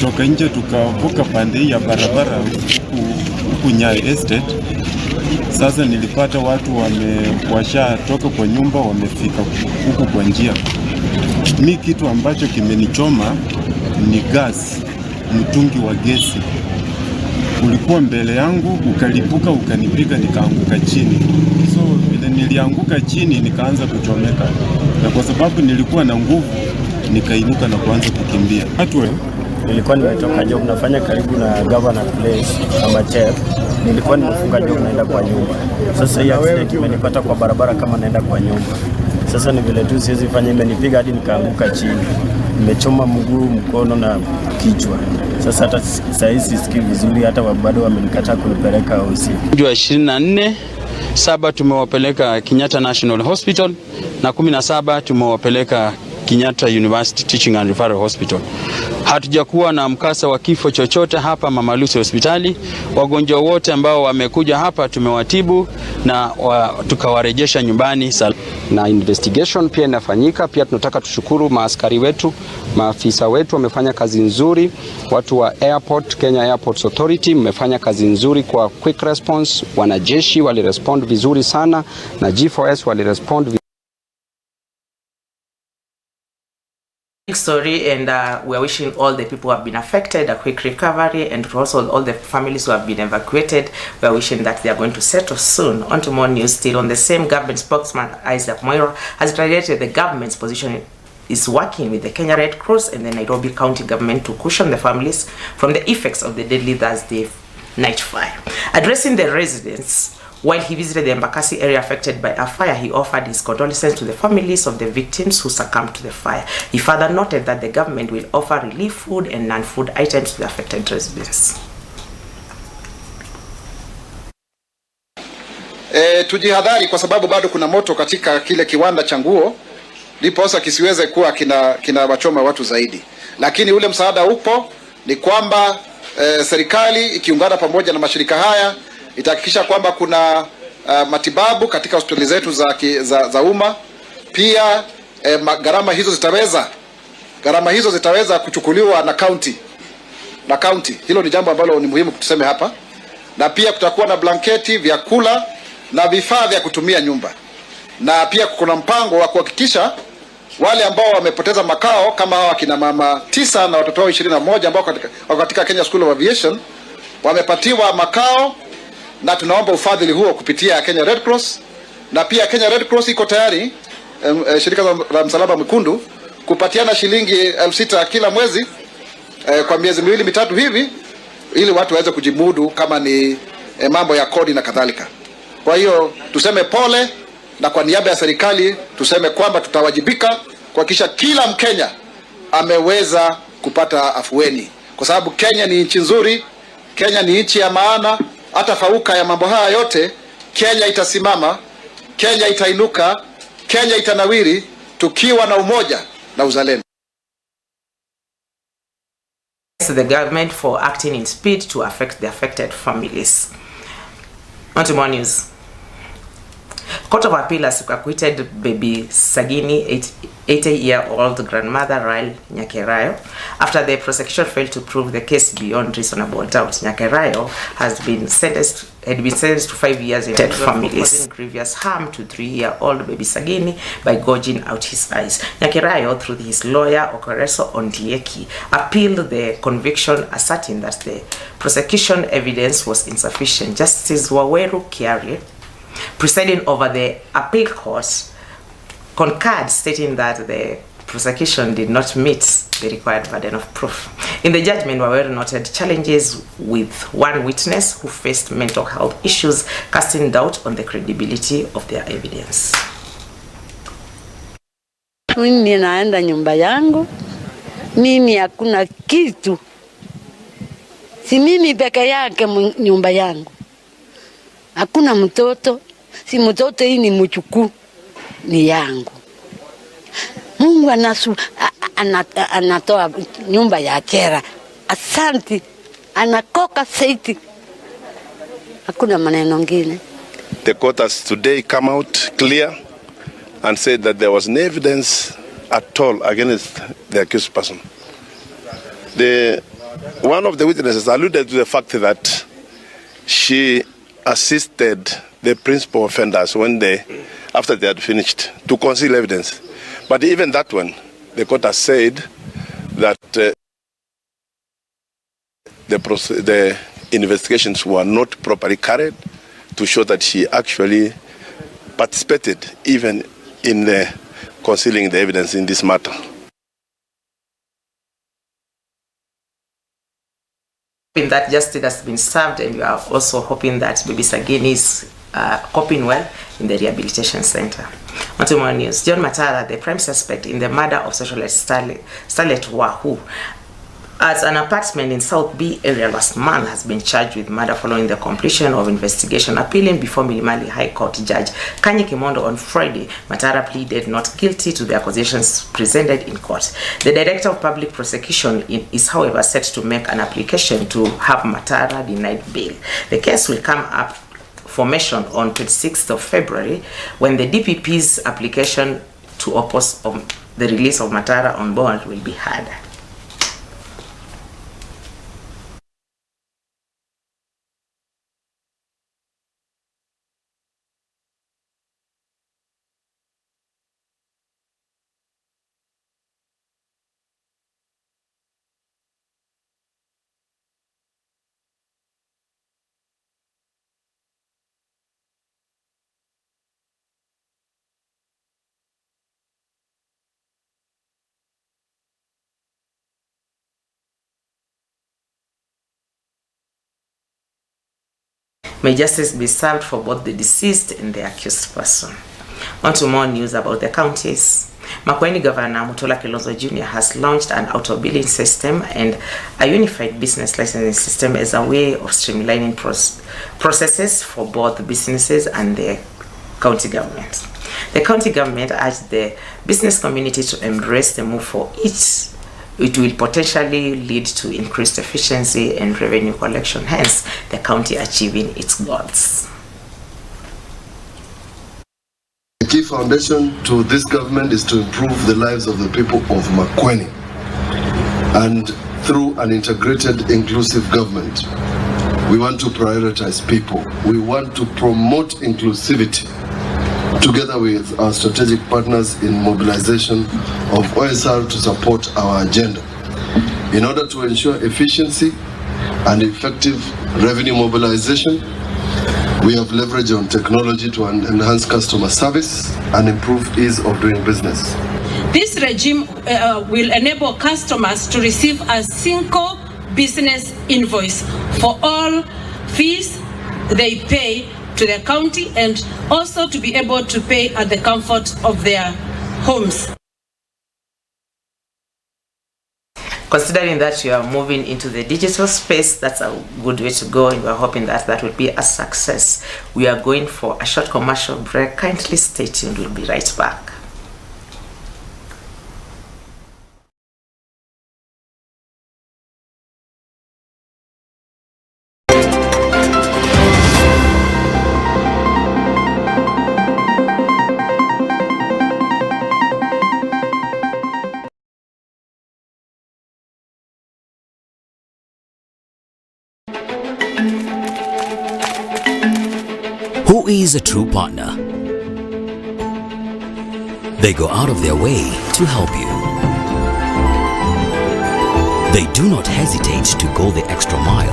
tulitoka nje tukavuka pande ya barabara huku Nyai Estate. Sasa nilipata watu washatoka kwa nyumba wamefika huku kwa njia. Mi kitu ambacho kimenichoma ni gas, mtungi wa gesi. Ulikuwa mbele yangu, ukalipuka, ukanipiga, nikaanguka chini. So vile nilianguka chini nikaanza kuchomeka, na kwa sababu nilikuwa na nguvu nikainuka na kuanza kukimbia. Nilikuwa nimetoka job, nafanya karibu na governor place kama chef. Nilikuwa nimefunga job naenda kwa nyumba. Sasa hii accident imenipata kwa barabara kama naenda kwa nyumba. Sasa ni vile tu siwezi fanya, imenipiga hadi nikaanguka chini. Nimechoma mguu, mkono na kichwa. Sasa hata saa hizi sisikii vizuri, hata bado wamenikataa kunipeleka hosi. Jua 24/7 tumewapeleka Kenyatta National Hospital na 17 tumewapeleka Kenyatta University Teaching and Referral Hospital. Hatujakuwa na mkasa wa kifo chochote hapa Mama Lucy hospitali. Wagonjwa wote ambao wamekuja hapa tumewatibu na tukawarejesha nyumbani. Na investigation pia inafanyika. Pia tunataka tushukuru maaskari wetu, maafisa wetu wamefanya kazi nzuri. Watu wa airport, Kenya Airports Authority mmefanya kazi nzuri kwa quick response. Wanajeshi walirespond vizuri sana na G4S walirespond story, and we are wishing all the people who have been affected a quick recovery, and also all the families who have been evacuated, we are wishing that they are going to settle soon. On to more news. Still on the same, government spokesman Isaac Moiro has reiterated the government's position is working with the Kenya Red Cross and the Nairobi County government to cushion the families from the effects of the deadly Thursday night fire. Addressing the residents while he visited the Embakasi area affected by a fire, he offered his condolences to the families of the victims who succumbed to the fire. He further noted that the government will offer relief food and non-food items to the affected residents. Tujihadhari kwa sababu bado kuna moto katika kile kiwanda cha nguo, ndiposa kisiweze kuwa kina wachoma watu zaidi. Lakini ule msaada upo, ni kwamba serikali ikiungana pamoja na mashirika haya itahakikisha kwamba kuna matibabu katika hospitali zetu za umma. Pia gharama hizo zitaweza kuchukuliwa na county. Hilo ni jambo ambalo ni muhimu tuseme hapa. Na pia kutakuwa na blanketi, vyakula na vifaa vya kutumia nyumba. Na pia kuna mpango wa kuhakikisha wale ambao wamepoteza makao kama hawa kina mama 9 na watoto wao 21 ambao katika Kenya School of Aviation wamepatiwa makao, na tunaomba ufadhili huo kupitia Kenya Red Cross. Na pia Kenya Red Cross iko tayari, shirika la Msalaba Mwekundu, kupatiana shilingi 6,000 kila mwezi kwa miezi 2-3 hivi, ili watu waweze kujimudu kama ni mambo ya kodi na kadhalika. Kwa hiyo tuseme pole, na kwa niaba ya serikali tuseme kwamba tutawajibika kuhakikisha kila Mkenya ameweza kupata afueni, kwa sababu Kenya ni nchi nzuri, Kenya ni nchi ya maana. Hata fauka ya mambo haya yote, Kenya itasimama, Kenya itainuka, Kenya itanawiri tukiwa na umoja na uzalendo. The government for acting in speed to affect the affected families. On to more news. Court of Appeal has acquitted baby Sagini, 80-year-old grandmother Rael Nyakerayo, after the prosecution failed to prove the case beyond reasonable doubt. Nyakerayo had been sentenced to 5 years in dead families, causing grievous harm to 3-year-old baby Sagini by gouging out his eyes. Nyakerayo, through his lawyer Okoreso Ondieki, appealed the conviction, asserting that the prosecution evidence was insufficient. Justice Waweru Kiarie, presiding over the appeal court, concurred, stating that the prosecution did not meet the required burden of proof. In the judgment, Waweru noted challenges with one witness who faced mental health issues, casting doubt on the credibility of their evidence. Mimi naenda nyumba yangu, mimi hakuna kitu, si mimi peke yake nyumba yangu, hakuna mtoto, si mtoto, hii ni mchukuu, ni yangu. Mungu anatoa nyumba ya kera, asanti, anakoka saiti, hakuna maneno ngine. The court has today come out clear and said that there was no evidence at all against the accused person. The one of the witnesses alluded to the fact that she assisted the principal offenders after they had finished, to conceal evidence. But even that one, the court has said that the investigations were not properly carried to show that she actually participated even in concealing the evidence in this matter. That justice has been served, and we are also hoping that baby Sagini is coping well in the rehabilitation center. On to more news. John Matara, the prime suspect in the murder of socialite Starlet Wahoo at an apartment in South B area last month, has been charged with murder following the completion of investigation. Appealing before Milimani High Court Judge Kanye Kimondo on Friday, Matara pleaded not guilty to the accusations presented in court. The Director of Public Prosecution is, however, set to make an application to have Matara denied bail. The case will come up for mention on 26th of February when the DPP's application to oppose the release of Matara on bond will be heard. May justice be served for both the deceased and the accused person. On to more news about the counties. MUENI Governor Mutola Kilonzo Jr. has launched an auto-billing system and a unified business licensing system as a way of streamlining processes for both businesses and the county government. The county government urged the business community to embrace the move for it will potentially lead to increased efficiency and revenue collection, hence the county achieving its goals. The key foundation to this government is to improve the lives of the people of MUENI, and through an integrated, inclusive government, we want to prioritize people. We want to promote inclusivity together with our strategic partners in mobilization of OSR to support our agenda. In order to ensure efficiency and effective revenue mobilization, we have leveraged on technology to enhance customer service and improve ease of doing business. This regime will enable customers to receive a single business invoice for all fees they pay to the county, and also to be able to pay at the comfort of their homes. Considering that you are moving into the digital space, that's a good way to go, and we're hoping that that will be a success. We are going for a short commercial break. Kindly stay tuned. We'll be right back. Who is a true partner? They go out of their way to help you. They do not hesitate to go the extra mile.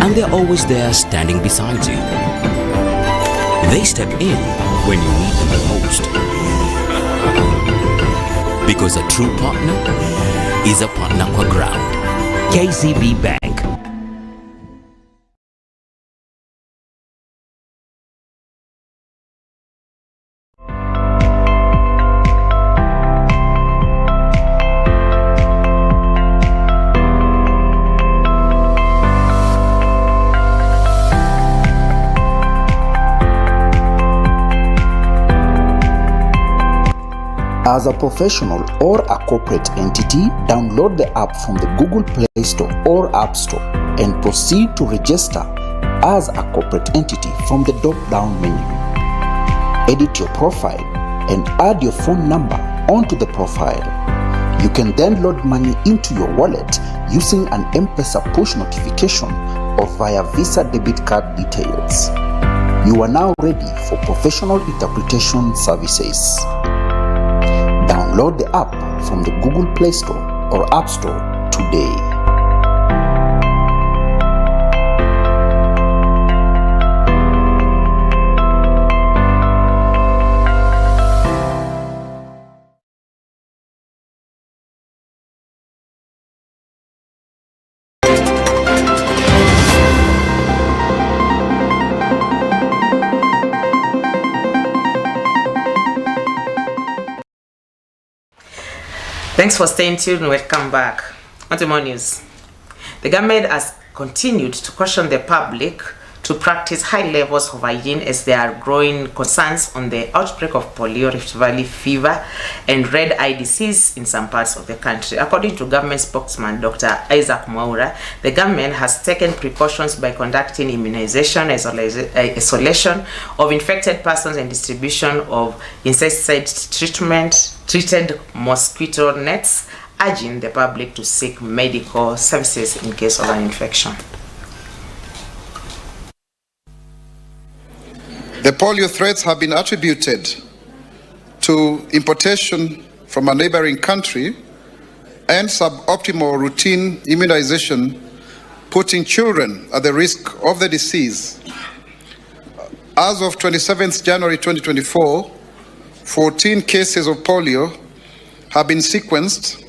And they're always there standing beside you. They step in when you need them the most. Because a true partner is a partner kwa ground. KCB Bank. As a professional or a corporate entity, download the app from the Google Play Store or App Store and proceed to register as a corporate entity from the drop-down menu. Edit your profile and add your phone number onto the profile. You can then load money into your wallet using an M-Pesa push notification or via Visa debit card details. You are now ready for professional interpretation services. Download the app from the Google Play Store or App Store today. Thanks for staying tuned. Welcome back. On to more news. The government has continued to caution the public to practice high levels of hygiene as there are growing concerns on the outbreak of polio, Rift Valley fever, and red eye disease in some parts of the country. According to government spokesman Dr. Isaac Mwaura, the government has taken precautions by conducting immunization, isolation of infected persons, and distribution of insecticide treated mosquito nets, urging the public to seek medical services in case of an infection. The polio threats have been attributed to importation from a neighboring country and suboptimal routine immunization, putting children at the risk of the disease. As of 27th January 2024, 14 cases of polio have been sequenced,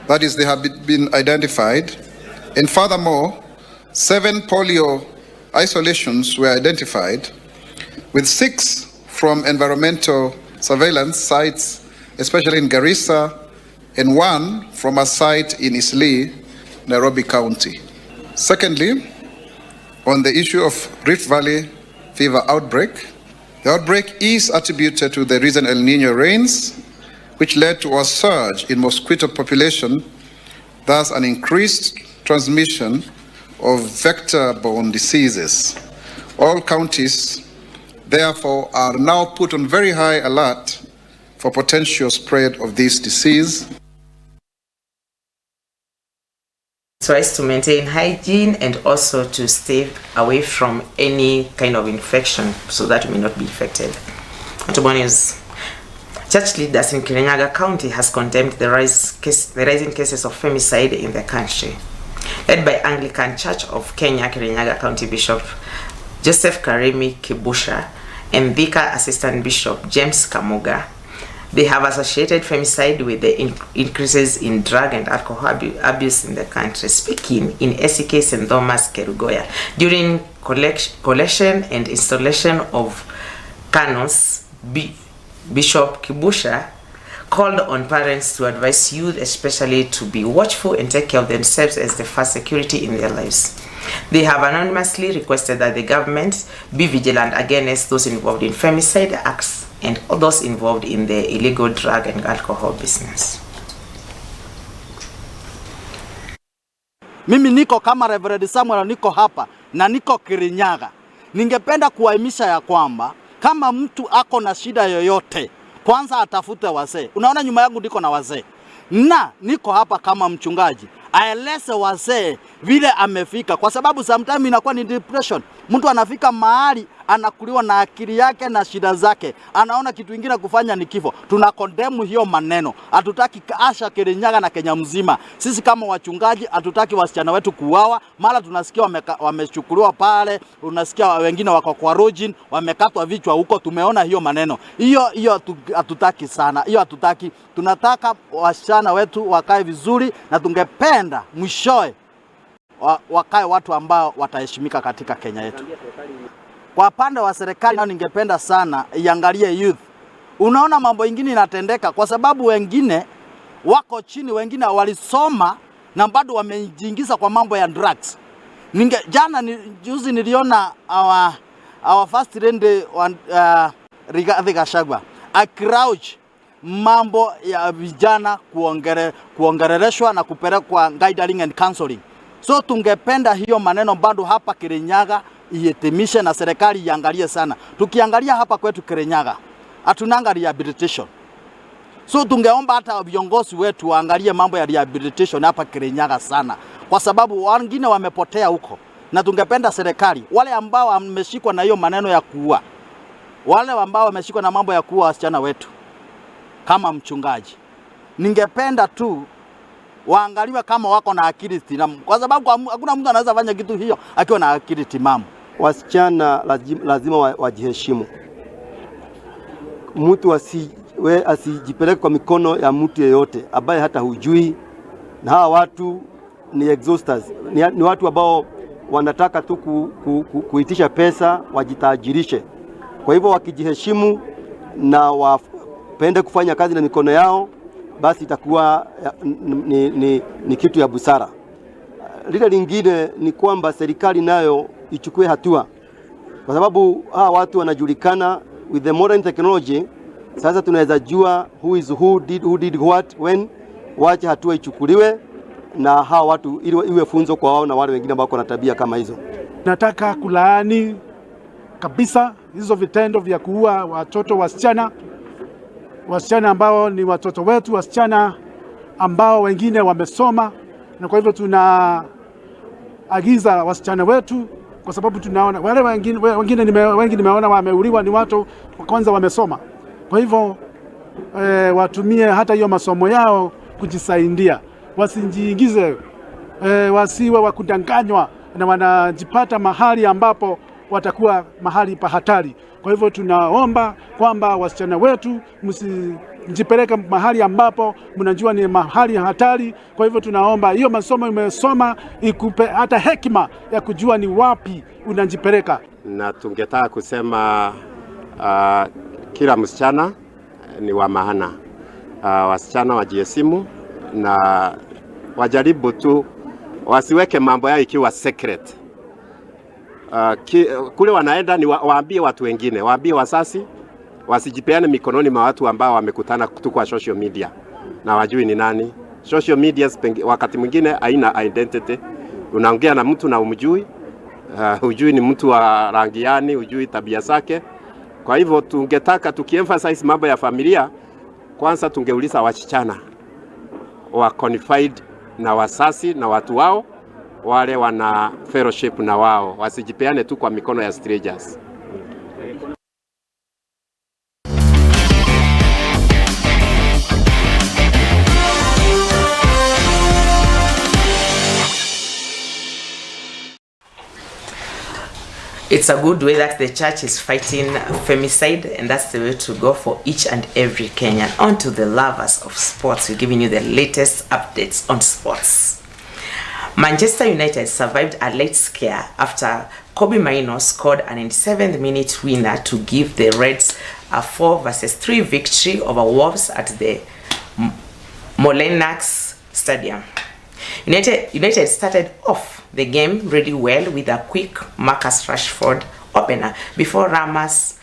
that is, they have been identified, and furthermore, 7 polio isolations were identified, with 6 from environmental surveillance sites, especially in Garissa, and 1 from a site in Isli, Nairobi County. Secondly, on the issue of Rift Valley fever outbreak, the outbreak is attributed to the recent El Nino rains, which led to a surge in mosquito population, thus an increased transmission of vector-borne diseases. All counties, therefore, are now put on very high alert for potential spread of this disease. So as to maintain hygiene and also to stay away from any kind of infection so that we may not be infected. News. Church leaders in Kirinyaga County has condemned the rising cases of femicide in the country. Led by Anglican Church of Kenya, Kirinyaga County Bishop Joseph Karemi Kibusha and Thika Assistant Bishop James Kamuga, they have associated femicide with the increases in drug and alcohol abuse in the country. Speaking in SK St. Thomas Kerugoya during collection and installation of canons, Bishop Kibusha called on parents to advise youth especially to be watchful and take care of themselves as the first security in their lives. They have anonymously requested that the government be vigilant against those involved in femicide acts and those involved in the illegal drug and alcohol business. Mimi niko kama Reverend Samuel, niko hapa na niko Kirinyaga. Ningependa kuwahimiza ya kwamba kama mtu ako na shida yoyote, kwanza atafute wazee. Unaona nyuma yangu niko na wazee. Na niko hapa kama mchungaji. Aeleze wazee vile amefika, kwa sababu sometimes inakuwa ni depression. Mtu anafika mahali anakuliwa na akili yake na shida zake, anaona kitu kingine kufanya ni kifo. Tuna condemn hiyo maneno. Hatutaki Asha, Kirinyaga na Kenya mzima. Sisi kama wachungaji hatutaki wasichana wetu kuuawa. Mara tunasikia wamechukuliwa pale, unasikia wengine wako kwa rojin, wamekatwa vichwa huko. Tumeona hiyo maneno. Hiyo hatutaki sana. Hiyo hatutaki. Tunataka wasichana wetu wakae vizuri, na tungependa mwishoe wakae watu ambao wataheshimika katika Kenya yetu. Kwa pande wa serikali nao ningependa sana iangalie youth. Unaona mambo mengine inatendeka kwa sababu wengine wako chini, wengine walisoma na bado wamejiingiza kwa mambo ya drugs. Juzi niliona our first lady Rigathi Gachagua acrouch mambo ya vijana kuongeleshwa na kupelekwa guiding and counseling. So tungependa hiyo maneno bado hapa Kirinyaga ihitimishe na serikali iangalie sana. Tukiangalia hapa kwetu Kirinyaga, hatunanga rehabilitation. So tungeomba hata viongozi wetu waangalie mambo ya rehabilitation hapa Kirinyaga sana, kwa sababu wengine wamepotea huko, na tungependa serikali wale ambao wameshikwa na hiyo maneno ya kuua, wale ambao wameshikwa na mambo ya kuua wasichana wetu, kama mchungaji, ningependa tu waangaliwe kama wako na akili timamu, kwa sababu hakuna mtu anaweza fanya kitu hiyo akiwa na akili timamu. Wasichana lazima wajiheshimu. Mtu asijipeleke kwa mikono ya mtu yeyote ambaye hata hujui, na hawa watu ni exhausters, ni watu ambao wanataka tu kuitisha pesa wajitajirishe. Kwa hivyo wakijiheshimu na wapende kufanya kazi na mikono yao, basi itakuwa ni kitu ya busara. Lile lingine ni kwamba serikali nayo ichukue hatua, kwa sababu hawa watu wanajulikana with the modern technology. Sasa tunaweza jua who is who did what when. Wacha hatua ichukuliwe na hawa watu ili iwe funzo kwa wao na wale wengine ambao wana tabia kama hizo. Nataka kulaani kabisa hizo vitendo vya kuua watoto wasichana ambao ni watoto wetu, wasichana ambao wengine wamesoma, na kwa hivyo tunaagiza wasichana wetu, kwa sababu tunaona wale wengine nimeona wameuliwa ni watu kwanza wamesoma. Kwa hivyo watumie hata hiyo masomo yao kujisaidia, wasijiingize, wasiwe wakudanganywa na wanajipata mahali ambapo watakuwa mahali pa hatari. Kwa hivyo tunaomba kwamba wasichana wetu msijipeleke mahali ambapo mnajua ni mahali hatari. Kwa hivyo tunaomba hiyo masomo umesoma ikupe hata hekima ya kujua ni wapi unajipeleka. Na tungetaka kusema kila msichana ni wa maana. Wasichana wajiheshimu na wajaribu tu wasiweke mambo yao ikiwa secret. Kule wanaenda ni waambie watu wengine, waambie wasasi, wasijipeane mikononi mwa watu ambao wamekutana tu kwa social media na wajui ni nani. Social media wakati mwingine haina identity. Unaongea na mtu na umjui, hujui ni mtu wa rangi gani, hujui tabia zake. Kwa hivyo tungetaka tukiemphasize mambo ya familia, kwanza tungeuliza wasichana wa confide na wasasi na watu wao, wale wana fellowship na wao, wasijipeane tu kwa mikono ya strangers. It's a good way that the church is fighting femicide, and that's the way to go for each and every Kenyan. On to the lovers of sports, we're giving you the latest updates on sports. Manchester United survived a late scare after Kobe Maino scored an 97th minute winner to give the Reds a 4-3 victory over Wolves at the MONICAH Stadium. United started off the game really well with a quick Marcus Rashford opener before Ramos